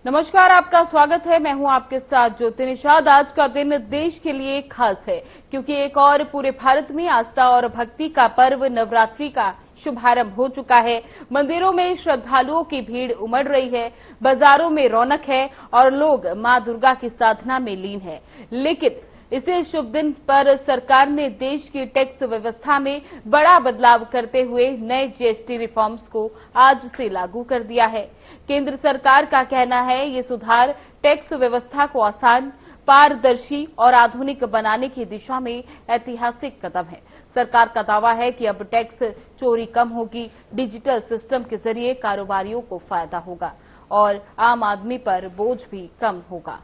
नमस्कार, आपका स्वागत है। मैं हूं आपके साथ ज्योति निषाद। आज का दिन देश के लिए खास है क्योंकि एक और पूरे भारत में आस्था और भक्ति का पर्व नवरात्रि का शुभारंभ हो चुका है। मंदिरों में श्रद्धालुओं की भीड़ उमड़ रही है, बाजारों में रौनक है और लोग मां दुर्गा की साधना में लीन है। लेकिन इसी शुभ दिन पर सरकार ने देश की टैक्स व्यवस्था में बड़ा बदलाव करते हुए नए जीएसटी रिफॉर्म्स को आज से लागू कर दिया है। केंद्र सरकार का कहना है ये सुधार टैक्स व्यवस्था को आसान, पारदर्शी और आधुनिक बनाने की दिशा में ऐतिहासिक कदम है। सरकार का दावा है कि अब टैक्स चोरी कम होगी, डिजिटल सिस्टम के जरिए कारोबारियों को फायदा होगा और आम आदमी पर बोझ भी कम होगा।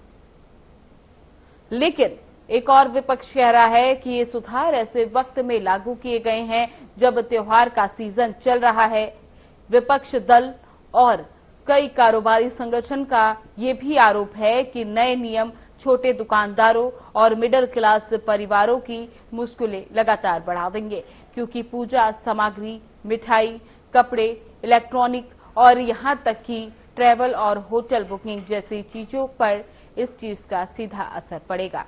लेकिन एक और विपक्ष कह रहा है कि ये सुधार ऐसे वक्त में लागू किए गए हैं जब त्योहार का सीजन चल रहा है। विपक्ष दल और कई कारोबारी संगठन का ये भी आरोप है कि नए नियम छोटे दुकानदारों और मिडिल क्लास परिवारों की मुश्किलें लगातार बढ़ा देंगे, क्योंकि पूजा सामग्री, मिठाई, कपड़े, इलेक्ट्रॉनिक और यहां तक कि ट्रैवल और होटल बुकिंग जैसी चीजों पर इस चीज का सीधा असर पड़ेगा।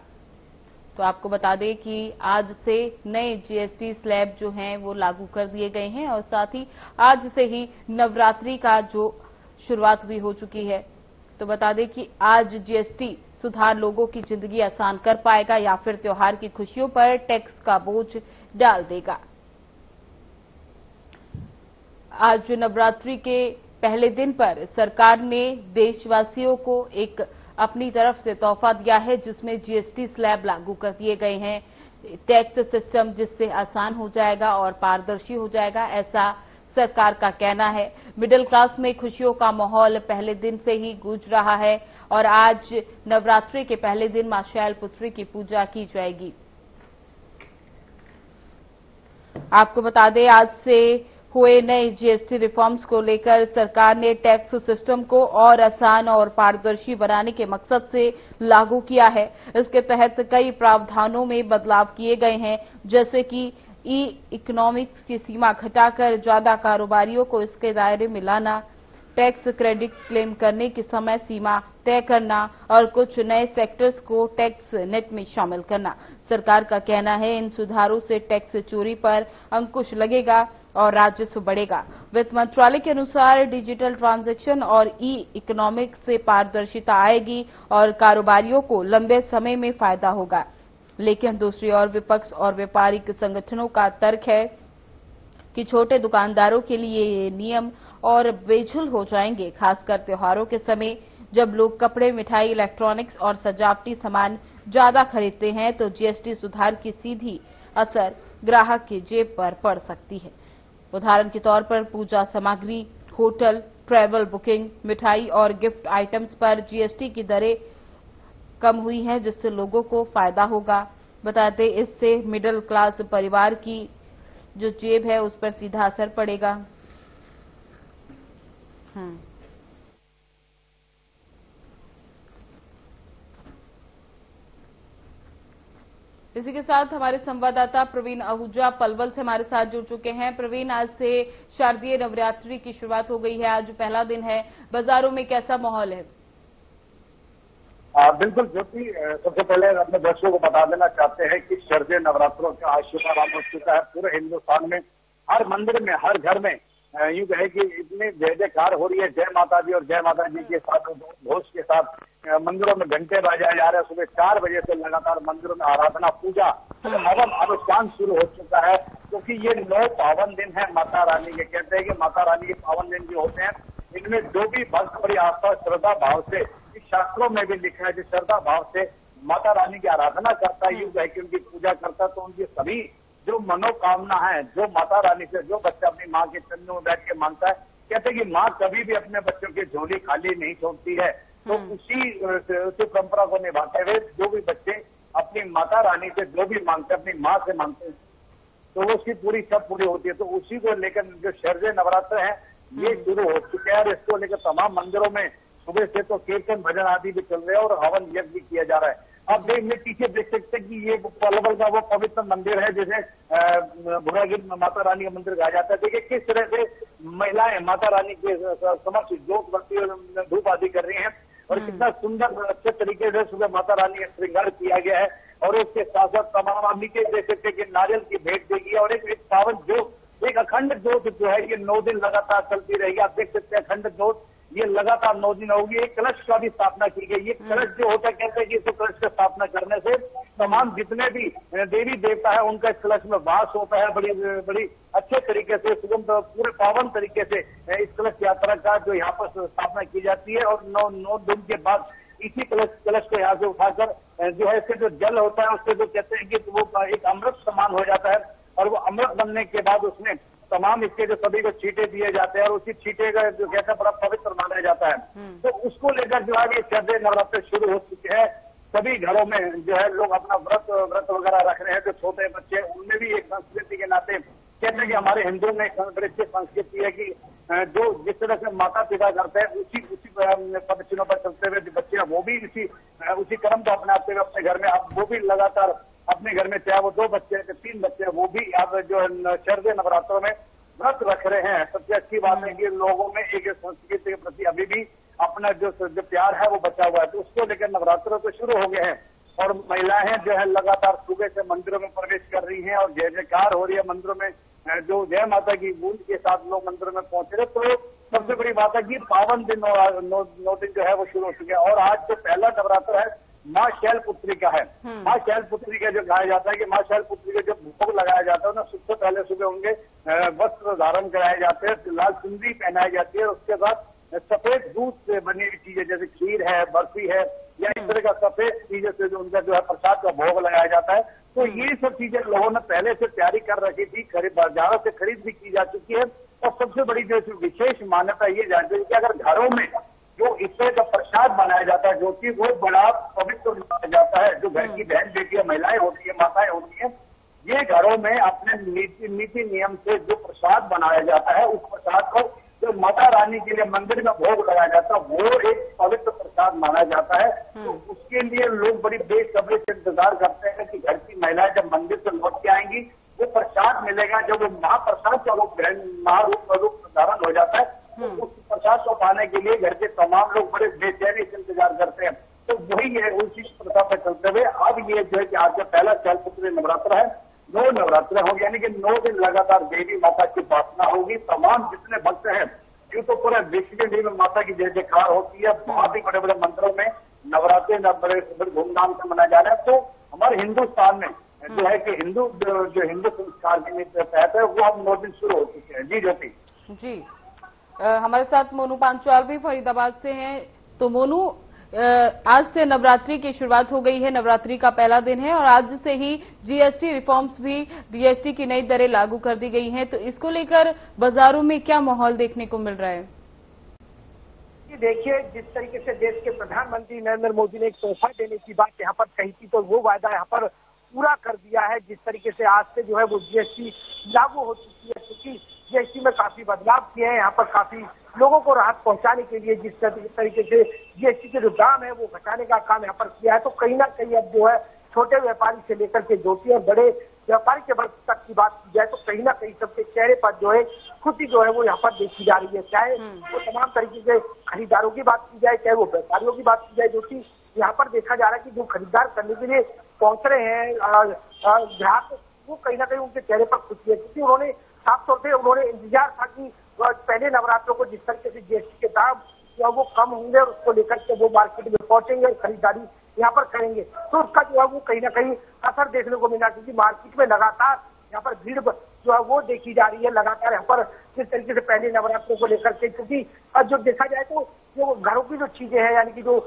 तो आपको बता दें कि आज से नए जीएसटी स्लैब जो हैं वो लागू कर दिए गए हैं और साथ ही आज से ही नवरात्रि का जो शुरुआत भी हो चुकी है। तो बता दें कि आज जीएसटी सुधार लोगों की जिंदगी आसान कर पाएगा या फिर त्योहार की खुशियों पर टैक्स का बोझ डाल देगा। आज नवरात्रि के पहले दिन पर सरकार ने देशवासियों को एक अपनी तरफ से तोहफा दिया है, जिसमें जीएसटी स्लैब लागू कर दिए गए हैं। टैक्स सिस्टम जिससे आसान हो जाएगा और पारदर्शी हो जाएगा, ऐसा सरकार का कहना है। मिडिल क्लास में खुशियों का माहौल पहले दिन से ही गूंज रहा है और आज नवरात्रि के पहले दिन मां शैलपुत्री की पूजा की जाएगी। आपको बता दें, आज से हुए नए जीएसटी रिफॉर्म्स को लेकर सरकार ने टैक्स सिस्टम को और आसान और पारदर्शी बनाने के मकसद से लागू किया है। इसके तहत कई प्रावधानों में बदलाव किए गए हैं, जैसे कि ई इकोनॉमिक्स की सीमा घटाकर ज्यादा कारोबारियों को इसके दायरे में लाना, टैक्स क्रेडिट क्लेम करने की समय सीमा तय करना और कुछ नए सेक्टर्स को टैक्स नेट में शामिल करना। सरकार का कहना है इन सुधारों से टैक्स चोरी पर अंकुश लगेगा और राजस्व बढ़ेगा। वित्त मंत्रालय के अनुसार डिजिटल ट्रांजैक्शन और ई इकोनॉमिक्स से पारदर्शिता आएगी और कारोबारियों को लंबे समय में फायदा होगा। लेकिन दूसरी ओर विपक्ष और व्यापारिक संगठनों का तर्क है कि छोटे दुकानदारों के लिए ये नियम और बेझुल हो जाएंगे, खासकर त्योहारों के समय जब लोग कपड़े, मिठाई, इलेक्ट्रॉनिक्स और सजावटी सामान ज्यादा खरीदते हैं। तो जीएसटी सुधार की सीधी असर ग्राहक की जेब पर पड़ सकती है। उदाहरण के तौर पर पूजा सामग्री, होटल, ट्रैवल बुकिंग, मिठाई और गिफ्ट आइटम्स पर जीएसटी की दरें कम हुई हैं, जिससे लोगों को फायदा होगा। बताते इससे मिडिल क्लास परिवार की जो जेब है उस पर सीधा असर पड़ेगा। इसी के साथ हमारे संवाददाता प्रवीण आहूजा पलवल से हमारे साथ जुड़ चुके हैं। प्रवीण, आज से शारदीय नवरात्रि की शुरुआत हो गई है, आज पहला दिन है, बाजारों में कैसा माहौल है? बिल्कुल ज्योति, सबसे पहले अपने दर्शकों को बता देना चाहते हैं कि शारदीय नवरात्रों का आज शुभारंभ हो चुका है। पूरे हिंदुस्तान में हर मंदिर में, हर घर में यूं कहे कि इतनी जय जयकार हो रही है। जय माता दी और जय माता जी के साथ घोष के साथ मंदिरों में घंटे बजाए जा रहे हैं। सुबह 4 बजे से लगातार मंदिरों में आराधना, पूजा, हवन, अनुष्ठान शुरू हो चुका है, क्योंकि ये 9 पावन दिन है माता रानी के। कहते हैं कि माता रानी के पावन दिन जो होते हैं, इनमें जो भी भक्त बड़ी आस्था श्रद्धा भाव से, शास्त्रों में भी लिखा है कि श्रद्धा भाव से माता रानी की आराधना करता है, यूं कहे कि उनकी पूजा करता है, तो उनकी सभी जो मनोकामना है, जो माता रानी से जो बच्चा अपनी माँ के चरणों में बैठ के मांगता है, कहते हैं कि माँ कभी भी अपने बच्चों की झोली खाली नहीं छोड़ती है। तो उसी परंपरा को निभाते हुए जो भी बच्चे अपनी माता रानी से जो भी मांगते हैं, अपनी माँ से मांगते हैं, तो वो उसकी पूरी सब पूरी होती है। तो उसी को लेकर जो शारदीय नवरात्र है ये शुरू हो चुके हैं और इसको लेकर तमाम मंदिरों में सुबह से तो कीर्तन भजन आदि भी चल रहे हैं और हवन यज्ञ भी किया जा रहा है। अब पीछे देख सकते हैं कि ये पलवल का वो पवित्र मंदिर है जिसे भुरागिर माता रानी का मंदिर कहा जाता है। देखिए किस तरह से महिलाएं माता रानी के समक्ष जोत बत्ती और धूप आदि कर रही हैं। और कितना सुंदर अच्छे तरीके से सुबह माता रानी का श्रृंगार किया गया है। और उसके साथ साथ तमाम आदमी के देख सकते कि नारियल की भेंट देगी और एक पावन जो एक अखंड जोत जो है ये 9 दिन लगातार चलती रहेगी। आप देख सकते हैं अखंड जोत ये लगातार 9 दिन होगी। एक कलश का भी स्थापना की गई। ये कलश जो होता है कहते हैं कि इस कलश का स्थापना करने से तमाम जितने भी देवी देवता है उनका इस कलश में वास होता है। बड़ी अच्छे तरीके से सुगम पूरे पावन तरीके से इस कलश यात्रा का जो यहाँ पर स्थापना की जाती है। और 9 दिन के बाद इसी कलश को यहाँ से उठाकर जो है इसके जो जल होता है उससे जो कहते हैं कि वो एक अमृत समान हो जाता है। और वो अमृत बनने के बाद उसमें तमाम इसके जो सभी को छींटे दिए जाते हैं और उसी छींटे का जो कहते हैं बड़ा पवित्र माना जाता है। तो उसको लेकर जो है ये शारदीय नवरात्र शुरू हो चुके हैं। सभी घरों में जो है लोग अपना व्रत वगैरह रख रहे हैं। जो छोटे बच्चे उनमें भी एक संस्कृति के नाते कहते हैं कि हमारे हिंदुओं में एक बड़ी अच्छी संस्कृति है कि जो जिस तरह से माता पिता करते हैं उसी पद्धतियों पर चलते हुए बच्चे वो भी उसी क्रम को अपनाते हुए अपने घर में अब वो भी लगातार अपने घर में चाहे वो 2 बच्चे 3 बच्चे वो भी अब जो शारदीय नवरात्रों में व्रत रख रहे हैं। सबसे अच्छी बात है कि लोगों में एक संस्कृति के प्रति अभी भी अपना जो प्यार है वो बचा हुआ है। तो उसको लेकर नवरात्र तो शुरू हो गए हैं और महिलाएं जो है लगातार सुबह से मंदिरों में प्रवेश कर रही हैं और जय जयकार हो रही है मंदिरों में। जो जय माता की गूंज के साथ लोग मंदिरों में पहुंच रहे। तो सबसे बड़ी बात है कि पावन दिन 9 दिन जो है वो शुरू हो चुके हैं। और आज जो पहला नवरात्र है माँ शैलपुत्री का है। माँ शैलपुत्री का जो कहा जाता है कि माँ शैलपुत्री का जो भोग लगाया जाता है ना सबसे पहले सुबह उनके वस्त्र धारण कराए जाते हैं, लाल चुनरी पहनाई जाती है। उसके बाद सफेद दूध से बनी हुई चीजें जैसे खीर है, बर्फी है या इस तरह का सफेद चीजें से जो उनका जो है प्रसाद का भोग लगाया जाता है। तो ये सब चीजें लोगों ने पहले से तैयारी कर रखी थी, बाजारों से खरीद भी की जा चुकी है। और सबसे बड़ी जो विशेष मान्यता ये जानते हैं कि अगर घरों में जो इस तरह का प्रसाद बनाया जाता है जो कि वो बड़ा पवित्र माना जाता है। जो घर की बहन बेटियां महिलाएं होती है, माताएं होती है, ये घरों में अपने नीति नियम से जो प्रसाद बनाया जाता है उस प्रसाद को जो माता रानी के लिए मंदिर में भोग लगाया जाता है वो एक पवित्र प्रसाद माना जाता है। तो उसके लिए लोग बड़ी बेसब्री से इंतजार करते हैं कि घर की महिलाएं जब मंदिर से लौट के आएंगी वो प्रसाद मिलेगा। जब वो महाप्रसाद का रूप धारण हो जाता है तो उस प्रसाद को पाने के लिए घर के तमाम लोग बड़े बेचैनी से इंतजार करते हैं। तो वही है उसी प्रथा पर चलते हुए अब ये जो है कि आज का पहला शैलपुत्री नवरात्र है। 9 नवरात्र होंगे यानी कि 9 दिन लगातार देवी माता की उपासना होगी। तमाम जितने भक्त हैं यूं तो पूरे विश्व में देवी माता की जय जयकार होती है। बहुत ही बड़े बड़े मंदिरों में नवरात्रि बड़े धूमधाम से मनाया जा रहा है। तो हमारे हिंदुस्तान में जो है कि हिंदू संस्कार के तहत है वो अब 9 दिन शुरू हो चुके हैं। जी ज्योति जी हमारे साथ मोनू पांचाल भी फरीदाबाद से हैं। तो मोनू आज से नवरात्रि की शुरुआत हो गई है, नवरात्रि का पहला दिन है और आज से ही जीएसटी रिफॉर्म्स भी जीएसटी की नई दरें लागू कर दी गई हैं। तो इसको लेकर बाजारों में क्या माहौल देखने को मिल रहा है? देखिए जिस तरीके से देश के प्रधानमंत्री नरेंद्र मोदी ने एक तोहफा देने की बात यहाँ पर कही थी तो वो वायदा यहाँ पर पूरा कर दिया है। जिस तरीके से आज से जो है वो जीएसटी लागू हो चुकी है क्योंकि जीएसटी में काफी बदलाव किए हैं। यहाँ पर काफी लोगों को राहत पहुंचाने के लिए जिस तरीके से जीएसटी के जो दाम है वो घटाने का काम यहाँ पर किया है। तो कहीं ना कहीं अब जो है छोटे व्यापारी से लेकर के ज्योति और बड़े व्यापारी के वर्ग तक की बात की जाए तो कहीं ना कहीं सबके चेहरे पर जो है खुशी जो है वो यहाँ पर देखी जा रही है। चाहे वो तमाम तरीके से खरीदारों की बात की जाए चाहे वो व्यापारियों की बात की जाए जो कि यहाँ पर देखा जा रहा है कि जो खरीदार करने के लिए पहुंच रहे हैं ग्राहक वो कहीं ना कहीं उनके चेहरे पर खुशी है क्योंकि उन्होंने साफ तौर से उन्होंने इंतजार था कि पहले नवरात्रों को जिस तरीके से जीएसटी के दाम जो वो कम होंगे और उसको लेकर के वो मार्केट में पहुंचेंगे और खरीदारी यहाँ पर करेंगे तो उसका जो है वो कहीं ना कहीं असर देखने को मिला क्योंकि मार्केट में लगातार यहाँ पर भीड़ जो है वो देखी जा रही है। लगातार यहाँ पर जिस तरीके से पहले नवरात्रों को लेकर के क्योंकि जो देखा जाए तो जो घरों की जो चीजें हैं यानी कि जो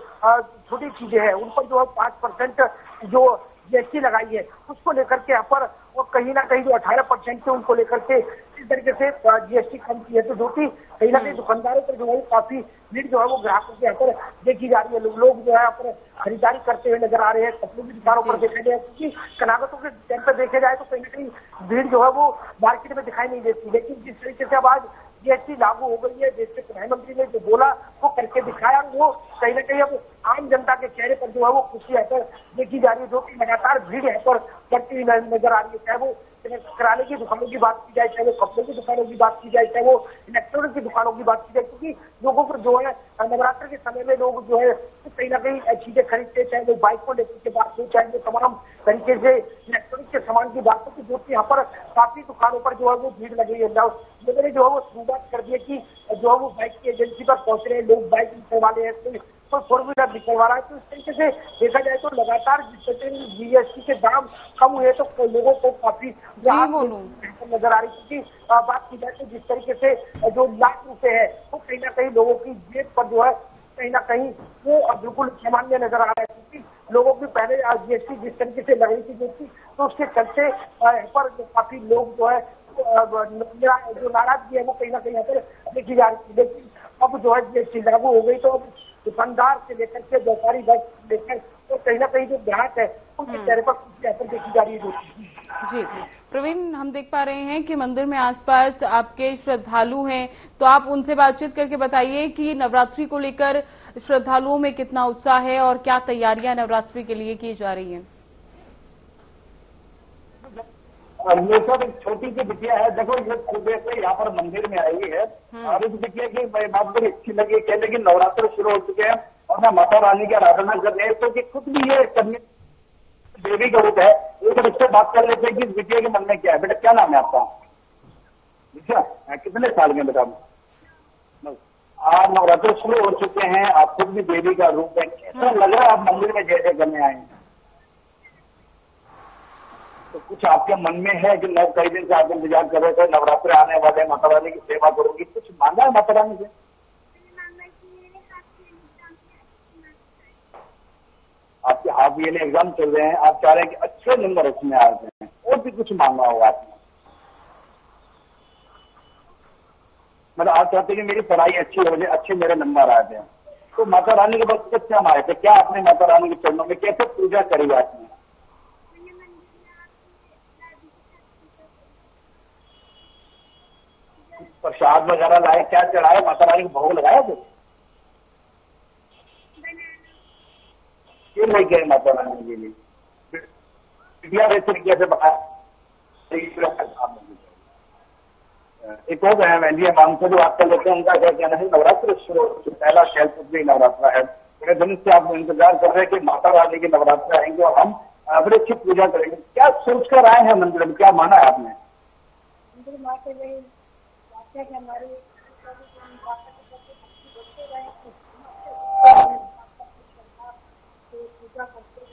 छोटी चीजें हैं उन पर जो है 5% जो जीएसटी लगाई है उसको लेकर के यहाँ पर और कहीं ना कहीं जो 18% से उनको लेकर के इस तरीके से जीएसटी कम की है। तो जो कि कहीं ना कहीं दुकानदारों पर जो है काफी भीड़ जो है वो ग्राहकों के यहाँ पर देखी जा रही है। लोग जो है यहाँ पर खरीदारी करते हुए नजर आ रहे हैं। कपड़ों की दुकानों पर देखे जाए क्योंकि कनागतों के टाइम पर देखे जाए तो कहीं ना कहीं भीड़ जो है वो मार्केट में दिखाई नहीं देती। लेकिन जिस तरीके से अब आज जीएसटी लागू हो गई है देश के प्रधानमंत्री ने जो बोला वो करके दिखाया वो कहीं ना कहीं अब आम जनता के चेहरे पर जो है वो खुशी यहाँ पर देखी जा रही है। जो कि लगातार भीड़ यहाँ पर बढ़ती हुई नजर आ रही है चाहे वो किराने की दुकानों की बात की जाए, चाहे वो कपड़ों की दुकानों की बात की जाए, चाहे वो इलेक्ट्रॉनिक की दुकानों की बात की जाए, क्योंकि लोगों को जो है नवरात्र के समय में लोग जो है कहीं ना कहीं चीजें खरीदते, चाहे वो बाइक को लेकर के बात हो, चाहे वो तमाम तरीके से इलेक्ट्रॉनिक के सामान की बात हो, जो कि यहाँ पर काफी दुकानों पर जो है वो भीड़ लगी है। लोगों ने जो है वो शुरुआत कर दी है कि जो है वो बाइक की एजेंसी पर पहुंच रहे हैं, लोग बाइक निकलवा रहे हैं, कोई 4 व्हीलर निकलवा रहा है। तो इस तरीके से देखा जाए तो लगातार जिस तरीके जीएसटी के दाम कम हुए तो लोगों को काफी नजर आ रही, क्योंकि बात की जाए तो जिस तरीके से जो लाख रुपए है वो कहीं ना कहीं लोगों की जेब पर जो है कहीं ना कहीं वो बिल्कुल सामान्य नजर आ रहा है, क्योंकि लोगों की पहले जीएसटी जिस तरीके से लग रही थी तो उसके चलते यहाँ पर काफी लोग जो है जो नाराजगी है वो कहीं ना कहीं यहाँ पर देखी जा रही थी। लेकिन अब जो है जीएसटी लागू हो गई तो अब दुकानदार से लेकर के व्यापारी वर्ग लेकर तो कहीं ना कहीं जो ग्राहक है उनके चेहरे पर कुछ असर देखी जा रही है। जी प्रवीण, हम देख पा रहे हैं कि मंदिर में आसपास आपके श्रद्धालु हैं, तो आप उनसे बातचीत करके बताइए कि नवरात्रि को लेकर श्रद्धालुओं में कितना उत्साह है और क्या तैयारियां नवरात्रि के लिए की जा रही हैं। ये सब एक छोटी सी बिटिया है, देखो ये सुबह से यहाँ पर मंदिर में आई है और इस बिटिया की बात बड़ी अच्छी लगी, कह लेकिन नवरात्र शुरू हो चुके हैं और मैं माता रानी की आराधना करने तो कि खुद भी ये करने देवी का रूप है। एक बच्चे बात कर लेते हैं कि इस बिटिया के मन में क्या है। बेटा क्या नाम है आपका? अच्छा, कितने साल में बेटा? आप नवरात्र शुरू हो चुके हैं, आप खुद भी देवी का रूप है, कैसा लग रहा है आप मंदिर में जैसे करने आए हैं? तो कुछ आपके मन में है कि मैं कई दिन से आप इंतजार कर रहे थे, नवरात्र आने वाले, माता रानी की सेवा करूंगी, कुछ मांगा है माता रानी से? आपके हाफ ईयरली एग्जाम चल रहे हैं, आप चाह रहे हैं कि अच्छे नंबर उसमें आ जाए हैं, और भी कुछ मांगा होगा आपने? मतलब आप चाहते हैं कि मेरी पढ़ाई अच्छी हो जाए, अच्छे मेरे नंबर आ जाए, तो माता रानी के बस क्या मांगे थे? क्या आपने माता रानी के चरणों में कैसे पूजा करी आपने? प्रसाद वगैरह लाए, क्या चढ़ाए माता रानी को? भोग लगाया थे? क्यों नहीं गए माता रानी के लिए? बिटिया तरीके से एक और बहन जी मांग से जो आपका लेते हैं, उनका क्या कहना है? नवरात्र शुरू पहला शैलपुत्री नवरात्र है, पूरे दिन से आप इंतजार कर रहे हैं कि माता रानी के नवरात्र आएंगे और हम बड़ी अच्छी पूजा करेंगे। क्या सोचकर आए हैं मंदिर में, क्या माना है आपने? हमारे पूजा करते हैं,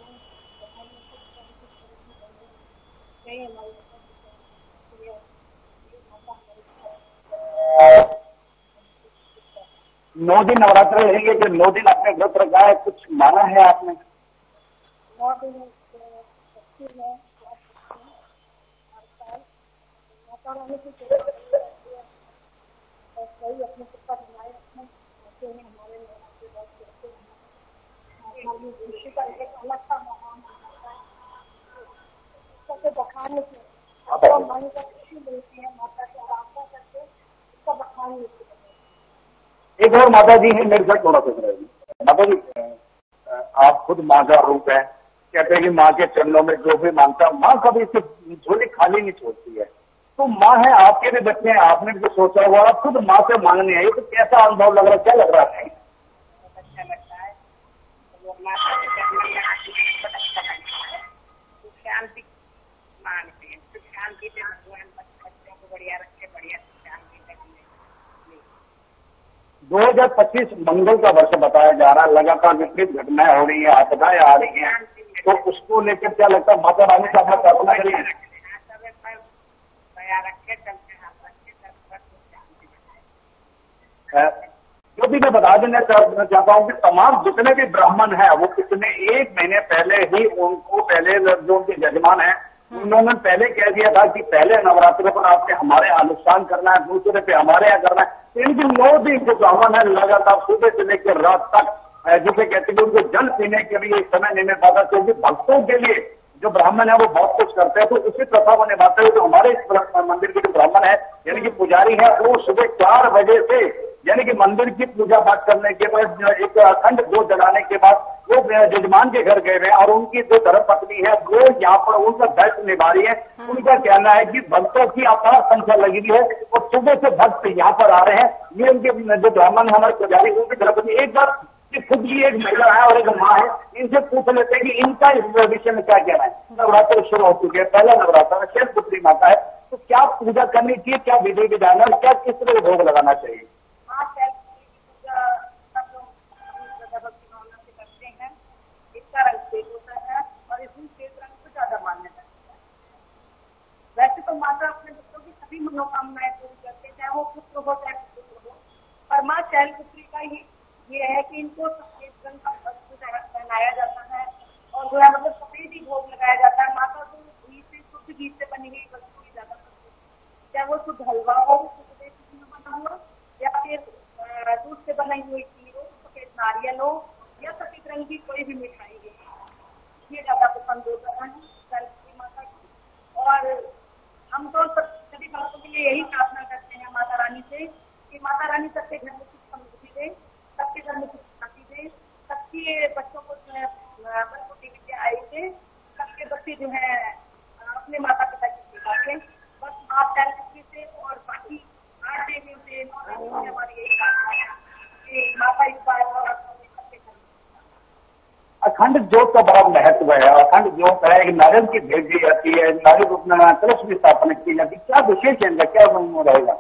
9 दिन नवरात्र रहेंगे, जो 9 दिन आपने व्रत रखा है, कुछ माना है आपने? 9 दिन माता रानी की वही अपने कृपा बनाए रखने हैं। हमारे खुशी का एक अलग सा माहौल होता है, उसको बखाने से मन को खुशी मिलती है, माता की आराधना करके उसका बखान मिलती है। एक और माता जी है मेरे साथ, थोड़ा सोच रहे हैं माता जी, आप खुद माँ का रूप है, कहते हैं कि माँ के चरणों में जो भी मांगता, माँ कभी इसे झोली खाली नहीं छोड़ती है। तो माँ है, आपके भी बच्चे हैं, आपने भी सोचा हुआ, आप खुद माँ से मांगने आई, तो कैसा अनुभव लग रहा है, क्या लग रहा है? अच्छा लगता है, वो माता के चरणों में अच्छा लगता है, शांति मांगते हैं, शांति से भगवान बच्चों को बढ़िया रखे, बढ़िया शांति से। 2025 मंगल का वर्ष बताया जा रहा है, लगातार विपरीत घटनाएं हो रही है, आपदाएं आ रही हैं, तो उसको लेकर क्या लगता है माता रानी का अपना प्रार्थना करिए? जो भी मैं बता देना चाहता हूँ कि तमाम जितने भी ब्राह्मण हैं, वो पिछले 1 महीने पहले ही उनको पहले जो उनके जजमान हैं, उन्होंने पहले कह दिया था कि पहले नवरात्र पर आपने हमारे यहाँ अनुष्ठान करना है, दूसरे पे हमारे यहाँ करना है। तो इनकी 9 दिन जो ब्राह्मण है लगातार सुबह से लेकर रात तक, जिसे कहते हैं उनको जल पीने के लिए समय नहीं मिल पाता, क्योंकि भक्तों के लिए जो ब्राह्मण है वो बहुत कुछ करते हैं। तो उसी प्रथा को निभाते हुए जो हमारे इस मंदिर के जो ब्राह्मण है, यानी कि पुजारी है, वो सुबह 4 बजे से यानी कि मंदिर की पूजा पाठ करने के बाद एक अखंड जोत जलाने के बाद वो जजमान के घर गए हैं और उनकी जो धर्मपत्नी है वो यहाँ पर उनका दायित्व निभा रही है। उनका कहना है कि भक्तों की अपार संख्या लगी हुई है और सुबह से भक्त यहाँ पर आ रहे हैं। ये उनके जो ब्राह्मण हमारे पुजारी उनकी धर्मपत्नी एक बार खुद भी एक महिला है और एक माँ है, इनसे पूछ लेते हैं कि इनका इस विषय में क्या कहना है। नवरात्र शुरू हो चुके हैं, पहला नवरात्र शैलपुत्री माता है, तो क्या पूजा करनी चाहिए, क्या विधि विधान है, क्या किस तरह भोग लगाना चाहिए? वैसे तो माता अपने बच्चों की सभी मनोकामनाएं पूरी करते हैं, चाहे वो पुत्र हो चाहे पुत्र हो, पर माँ शैलपुत्री का ये है कि इनको सफेद रंग का वस्त्र पहनाया जाता है और जो है मतलब सफेद ही भोग लगाया जाता है। माता को घी से शुद्ध घी से बनी हुई वस्तु ही ज्यादा पसंद है, चाहे वो शुद्ध हलवा हो, शुद्ध देसी में बना हुआ या फिर दूध से बनाई हुई खीर हो, सफेद नारियल हो या सफेद रंग की कोई भी मिठाई हो, ये ज्यादा पसंद होता है शैलपुत्री माता को। और हम तो सभी भक्तों के लिए यही प्रार्थना करते हैं माता रानी से कि माता रानी सबके घर में सुख समृद्धि दे, सबके घर में सुख शांति दे, सबके बच्चों को जो है बच्चों की विद्या आई दे, सबके बच्चे जो है अपने माता पिता की सेवा करें। बस माँ शैलपुत्री से और बाकी 8 देवियों से 9 देवियों से हमारी यही प्रार्थना है कि माता इस बार और सबके घर अखंड ज्योत का बड़ा महत्व है। अखंड ज्योत है, एक नारियल की भेज दी जाती है, नारियल रूप में कलश की स्थापना की जाती है। क्या विशेष है इनका, क्या रहेगा?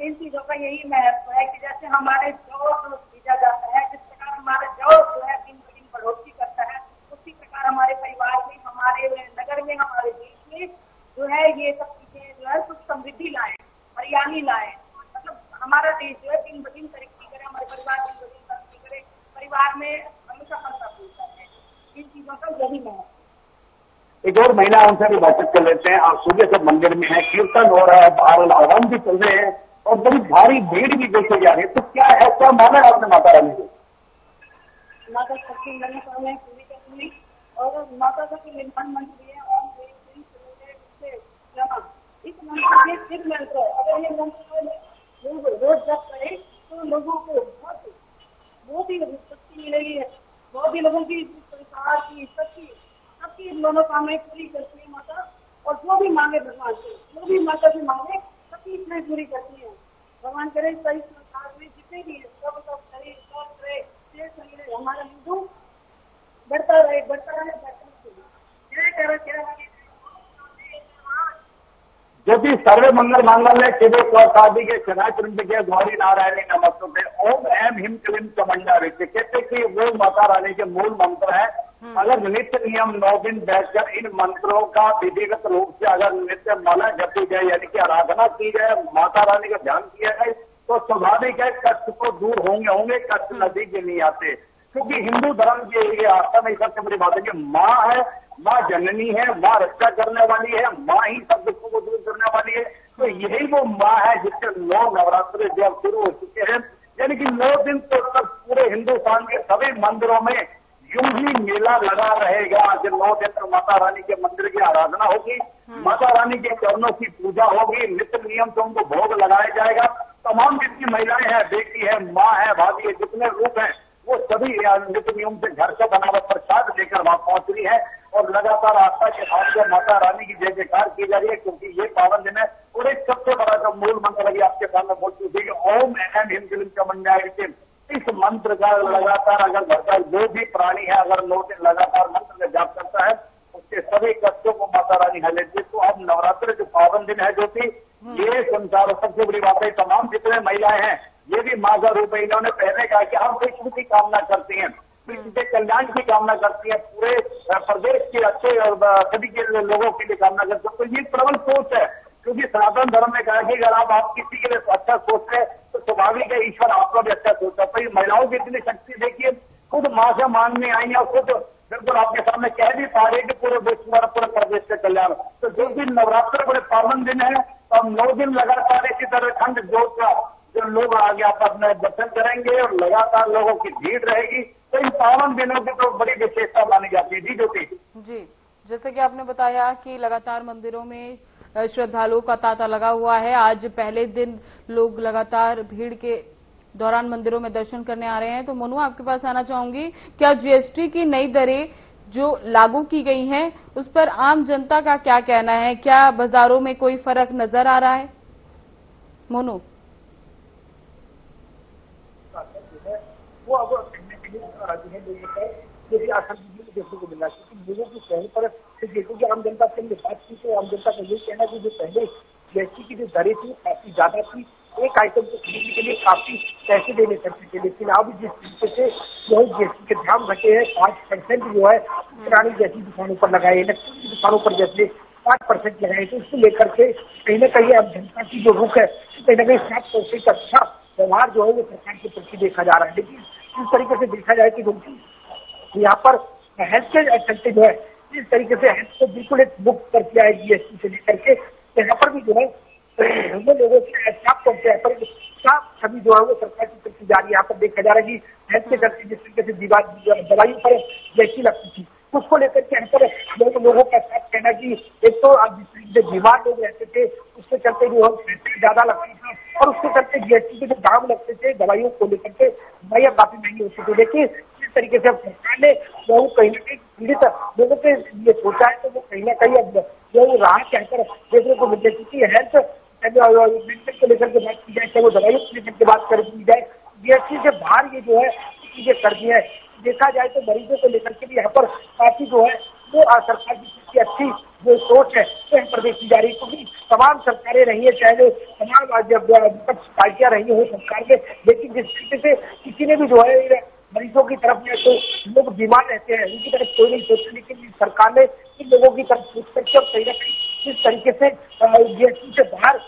इन चीजों का यही महत्व है कि जैसे हमारे जौ भेजा जाता है, जिस प्रकार हमारा जौ जो है दिन ब दिन बढ़ोतरी करता है, उसी प्रकार हमारे परिवार में, हमारे नगर में, हमारे देश में जो है ये सब चीजें जो है सुख समृद्धि लाए, हरियाली लाए, मतलब हमारा देश जो है दिन ब दिन तरक्की करे, हमारे परिवार दिन ब दिन तरक्की करे, परिवार में हमेशा फलता फूलता है। इन चीजों का यही महत्व। एक और महिला उनसे भी बातचीत कर लेते हैं। आप सुबह से मंदिर में है, कीर्तन हो रहा है, बाहर आवाम भी चल रहे हैं और बड़ी भारी भीड़ भी देखी जा रही है, तो क्या ऐसा माना है आपने माता रानी को? माता शक्ति मनोकामनाएं पूरी करनी और माता का निर्माण मंत्र है ओम ह्रीं क्लीं इस मंत्र के सिर मंत्र, अगर ये मंत्र लोग रोज जप करें तो लोगों को बहुत ही शक्ति मिलेगी, बहुत ही लोगों की संसार की सबकी मनोकामनाएं पूरी करती है माता। और जो भी मांगे भगवान से, जो भी माता से मांगे सबकी इच्छाएं पूरी करती है। भगवान करे सही संसार में जितने भी सब शरीर स्वस्थ रहे, शेष रहे, हमारा हिंदू बढ़ता रहे जय करो जो भी सर्वे मंगल मांगल्ये शिवे सर्वार्थ शरण्य गौरी नारायणी नमस्तुते ओम ऐं ह्रीं क्लीं चामुंडा विद्ये। कहते कि वो माता रानी के मूल मंत्र है। अगर नित्य नियम 9 दिन बैठकर इन मंत्रों का विधिगत रूप से अगर नित्य माला जपी जाए, यानी कि आराधना की जाए, माता रानी का ध्यान किया जाए, तो स्वाभाविक है कष्ट तो दूर होंगे, कष्ट नजदीक के नहीं आते। क्योंकि हिंदू धर्म की ये आस्था में सबसे बड़ी बात है कि माँ है, माँ जननी है, माँ रक्षा करने वाली है, माँ ही सब दुखों को दूर करने वाली है। तो यही वो माँ है जिसके 9 नवरात्र जब शुरू हो चुके हैं, यानी कि 9 दिन तो तक पूरे हिंदुस्तान के सभी मंदिरों में यूं ही मेला लगा रहेगा। आज 9 दिन तक माता रानी के मंदिर की आराधना होगी, माता रानी के चरणों की पूजा होगी, नित्य नियम से उनको भोग लगाया जाएगा। तमाम जितनी महिलाएं हैं, बेटी है, माँ है, भाभी है, जितने रूप हैं वो सभी नित्य नियम से घर से बना हुआ प्रसाद लेकर वहां पहुंच रही है और लगातार आस्था के साथ जो माता रानी की जय जयकार की जा रही है, क्योंकि ये पावन दिन है। और एक सबसे बड़ा जो मूल मंत्र अभी आपके सामने बोल चुकी है ओम ऐं ह्रीं क्लीं चामुंडा विद्ये। इस मंत्र का लगातार अगर घर का जो भी प्राणी है अगर 9 दिन लगातार मंत्र का जाप करता है, उसके सभी कष्टों को माता रानी हल लेती है। तो अब नवरात्र जो पावन दिन है जो कि ये संसार सबसे बड़ी बात है, तमाम जितने महिलाएं हैं ये भी माँ का रूप है। इन्होंने पहले कहा कि हम विश्व की कामना करती हैं, विश्व के कल्याण की कामना करती है, पूरे प्रदेश के अच्छे और सभी के लोगों के लिए कामना करते हैं। तो ये प्रबल सोच है, क्योंकि सनातन धर्म ने कहा कि अगर आप किसी के लिए अच्छा सोचते हैं तो स्वाभाविक है ईश्वर आपका भी अच्छा सोचता है। तो ये महिलाओं की इतनी शक्ति देखिए, खुद माँ से मांगने आई है और खुद बिल्कुल आपके सामने कह भी पा रहे कि पूरे विश्व और पूरे प्रदेश का कल्याण। तो जो दिन नवरात्र बड़े पावन दिन है, तो हम 9 दिन लगातार इसी तरह अखंड ज्योत का जो लोग आगे आप अपने दर्शन करेंगे और लगातार लोगों की भीड़ रहेगी। तो इन पावन दिनों की तो बड़ी विशेषता मानी जाती है। जी ज्योति जी, जैसे कि आपने बताया कि लगातार मंदिरों में श्रद्धालुओं का तांता लगा हुआ है। आज पहले दिन लोग लगातार भीड़ के दौरान मंदिरों में दर्शन करने आ रहे हैं। तो मोनू, आपके पास आना चाहूंगी, क्या जीएसटी की नई दरें जो लागू की गई हैं उस पर आम जनता का क्या कहना है? क्या बाजारों में कोई फर्क नजर आ रहा है? मोनू, वो अब जैसे आसान देखने को मिला, क्योंकि लोगों की कहने पर देखो कि आम जनता से हमने बात की तो आम जनता का यही कहना कि जो पहले जीएसटी की जो दरें थी काफी ज्यादा थी, एक आइटम को खरीदने के लिए काफी पैसे देने पड़ते थे। लेकिन अब जिस तरीके से जो है जीएसटी के दाम घटे हैं 5% जो है किराने जैसी दुकानों पर लगाए, इलेक्ट्रॉनिक की दुकानों पर जैसे 5% लगाए, तो उसको लेकर के कहीं ना कहीं अब जनता की जो रुख है कहीं ना कहीं 7% अच्छा व्यवहार जो है वो सरकार के प्रति देखा जा रहा है। लेकिन इस तरीके से देखा जाए कि यहाँ पर हेल्थ के चलते जो है इस तरीके से हेल्थ को बिल्कुल एक मुक्त कर दिया है जीएसटी से लेकर के, यहाँ पर भी जो है लोगों के साफ तौर पर साफ छवि जो है वो सरकार की तरफ जा रही है। यहाँ पर देखा जा रहा है कि हेल्थ के चलते जिस तरीके से दवाइयों पर जीएसटी लगती थी उसको लेकर के यहाँ पर लोगों का साफ कहना कि एक तो जिस बीमार लोग रहते थे उसके चलते जो है ज्यादा लगती थी और उसके चलते जीएसटी के जो दाम लगते थे दवाइयों को लेकर के दवाइयाँ काफी महंगी होती थी। लेकिन इस तरीके से अब सरकार ने जो कहीं ना कहीं पीड़ित लोगों के लिए सोचा है तो वो कहीं ना कहीं अब जो राहत कहकर देखने को मिल जाए, क्योंकि हेल्थ मेडिकल को लेकर के बात की जाए, चाहे वो दवाइयों को लेकर के बात कर दी जाए, जीएसटी से बाहर ये जो है चीजें कर दी है। देखा जाए तो मरीजों को लेकर के भी यहाँ पर काफी जो है वो सरकार की अच्छी जो सोच है वो यहाँ पर देखी जा रही है, क्योंकि तमाम सरकारें रही है, चाहे वो तमाम विपक्ष पार्टियां रही हो सरकार में, लेकिन जिस तरीके से किसी ने भी जो है मरीजों की तरफ में तो लोग बीमार रहते हैं उनकी तरफ कोई नहीं सोचता, लेकिन सरकार ने इन लोगों की तरफ सोच करके अब कहीं ना कहीं इस तरीके से जीएसटी से बाहर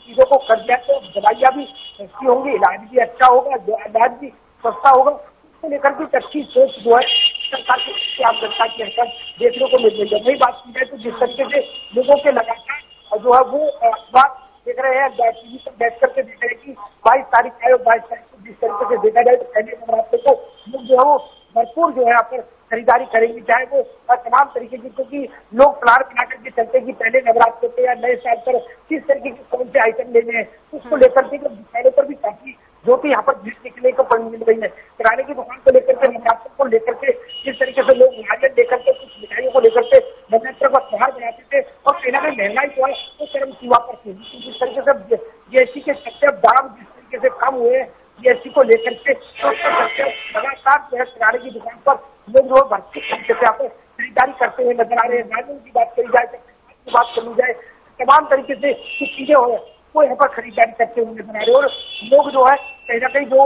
चीजों को कर दिया तो दवाइयाँ भी सस्ती होंगी, इलाज भी अच्छा होगा, इलाज भी सस्ता होगा, उसको लेकर के अच्छी सोच जो है सरकार की आम जनता की अंदर देखने को मिल रही है। वही बात की जाए तो जिस तरीके से लोगों के लगातार जो है वो अखबार देख रहे हैं, टीवी पर बैठ करके देख रहे हैं कि 22 तारीख है और 22 तारीख को जिस तरीके से देखा जाए तो पहले नवरात्र को लोग जो है वो भरपूर जो है यहाँ पर खरीदारी करेंगे, चाहे वो तमाम तरीके की, क्योंकि लोग प्लान बना करके चलते कि पहले नवरात्र पे या नए साल पर किस तरीके के कौन से आइटम लेने हैं, उसको लेकर के दुकानों पर भी काफी जो कि यहाँ पर भीड़ निकलने को मिल रही है। किराने की दुकान को लेकर के नवरात्र को लेकर के जिस तरीके से लोग नारियल लेकर के कुछ मिठाइयों को लेकर के नवरात्र का त्योहार बनाते थे और कहीं ना कहीं महंगाई जो है वो चरम सीमा पर थी। जिस तरीके से जीएसटी के चक्कर दाम जिस तरीके से कम हुए जीएसटी को लेकर के लगातार जो है किराने की दुकान पर लोग जो है भरपूर तरीके से यहाँ पर खरीदारी करते हुए नजर आ रहे हैं। नारियल की बात करी जाए, की बात करी जाए, तमाम तरीके से कुछ चीजें हो वो यहाँ पर खरीदारी करते हुए नजर आ रहे हैं और लोग जो है कहीं ना कहीं जो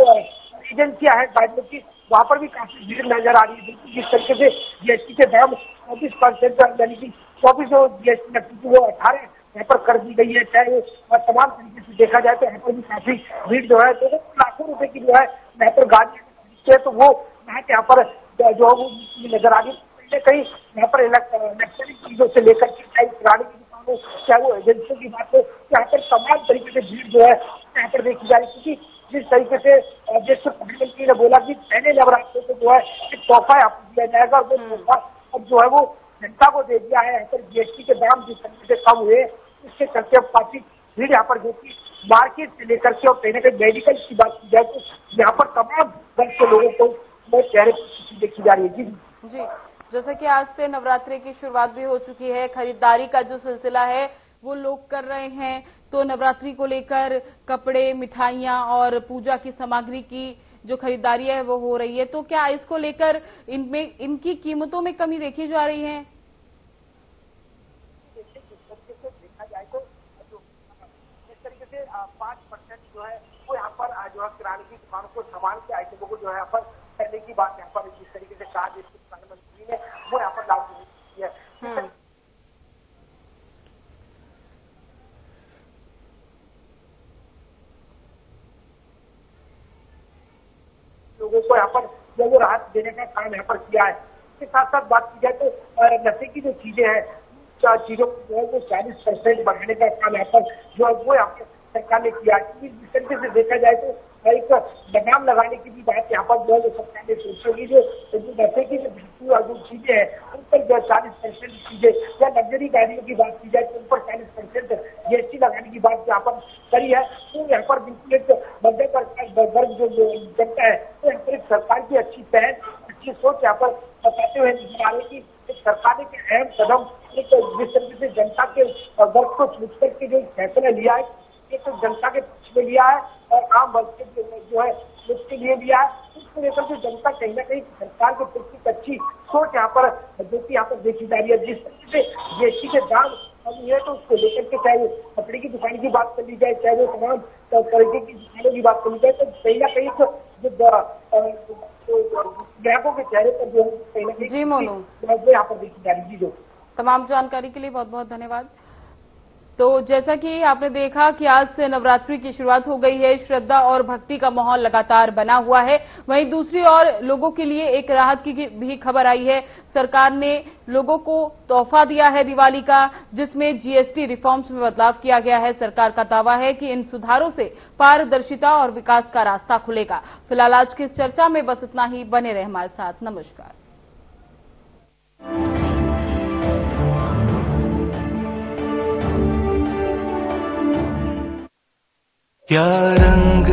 एजेंसियां हैं गाड़ियों की वहाँ पर भी काफी भीड़ नजर आ रही है। जिस तरीके से जीएसटी के दाम 24% यानी कि 24 जो जीएसटी लगती थी वो 18 यहाँ पर कर दी गई है। चाहे वो तमाम तरीके से देखा जाए तो यहाँ पर भी काफी भीड़ जो है तो लाखों रुपए की जो है यहाँ पर गाड़ी तो वो यहाँ पर जो है वो नजर आ रही है। कहीं यहाँ पर इलेक्ट्रॉनिक चीजों से लेकर के चाहे किराने की दुकानों चाहे वो एजेंसियों की बात हो, यहाँ पर तमाम तरीके से भीड़ जो है यहाँ पर देखी जा रही है। क्योंकि जिस तरीके से देश के प्रधानमंत्री ने बोला कि पहले नवरात्र को जो है एक तोहफा आपको दिया जाएगा, वो तोहफा अब जो है वो जनता को दे दिया है। यहाँ पर जीएसटी के दाम जिस तरीके से कम हुए इसके चलते अब काफी भीड़ यहाँ पर जो की मार्केट से लेकर के और कहीं ना कहीं मेडिकल की बात की जाए तो यहाँ पर तमाम वर्ग के लोगों को चेहरे पर देखी जा रही है। जी, जैसा कि आज से नवरात्रि की शुरुआत भी हो चुकी है, खरीदारी का जो सिलसिला है वो लोग कर रहे हैं, तो नवरात्रि को लेकर कपड़े, मिठाइयां और पूजा की सामग्री की जो खरीदारी है वो हो रही है, तो क्या इसको लेकर इनकी कीमतों में कमी देखी जा रही है? देखा जाए तो जिस तरीके से 5% जो है वो यहाँ पर जो है किराने की दुकानों को सामान के आइटमों को जो है यहाँ पर करने की बात यहाँ पर जिस तरीके से कहा देश के प्रधानमंत्री ने वो यहाँ पर लागू की है। लोगों को यहाँ पर जो वो राहत देने का काम यहाँ पर किया है। इसके साथ साथ बात की जाए तो नशे की जो चीजें हैं चीजों को जो है वो 40% बढ़ाने का काम यहाँ पर जो है वो यहाँ पर सरकार ने किया है। जिस तरीके से देखा जाए तो एक लगाम लगाने की भी बात यहाँ पर जो है सरकार ने सोची, जो नशे की जो चीजें हैं उन पर 40% चीजें या लग्जरी गाड़ियों की बात की जाए तो उन पर 40% वर्ग जो जनता है तो यहाँ पर एक सरकार की अच्छी पहल, अच्छी सोच यहाँ पर बताते हुए नजर आ रही कि सरकार ने एक अहम कदम एक जिस तरीके से जनता के वर्ग को छूट करके जो फैसला लिया है, एक तो जनता के पक्ष में लिया है और आम वर्ग के जो है उसके लिए लिया है। इसको लेकर के जनता कहीं ना कहीं सरकार के प्रति एक अच्छी सोच यहाँ पर जो कि यहाँ पर देखी जा रही है। जिस तरीके से जीएसटी के दाम ये तो उसको लेकर के चाहे कपड़े की दुकान की बात कर ली जाए, चाहे वो तमाम तरीके की दुकानों की बात कर ली जाए, तो कहीं ना कहीं जो ग्राहकों के चेहरे पर जो कहीं ना कहीं जी मोनू, यहाँ पर देखी जा रही है। तमाम जानकारी के लिए बहुत बहुत धन्यवाद। तो जैसा कि आपने देखा कि आज से नवरात्रि की शुरुआत हो गई है, श्रद्धा और भक्ति का माहौल लगातार बना हुआ है। वहीं दूसरी ओर लोगों के लिए एक राहत की भी खबर आई है। सरकार ने लोगों को तोहफा दिया है दिवाली का, जिसमें जीएसटी रिफॉर्म्स में बदलाव किया गया है। सरकार का दावा है कि इन सुधारों से पारदर्शिता और विकास का रास्ता खुलेगा। फिलहाल आज की इस चर्चा में बस इतना ही। बने रहे हमारे साथ। नमस्कार। क्या रंग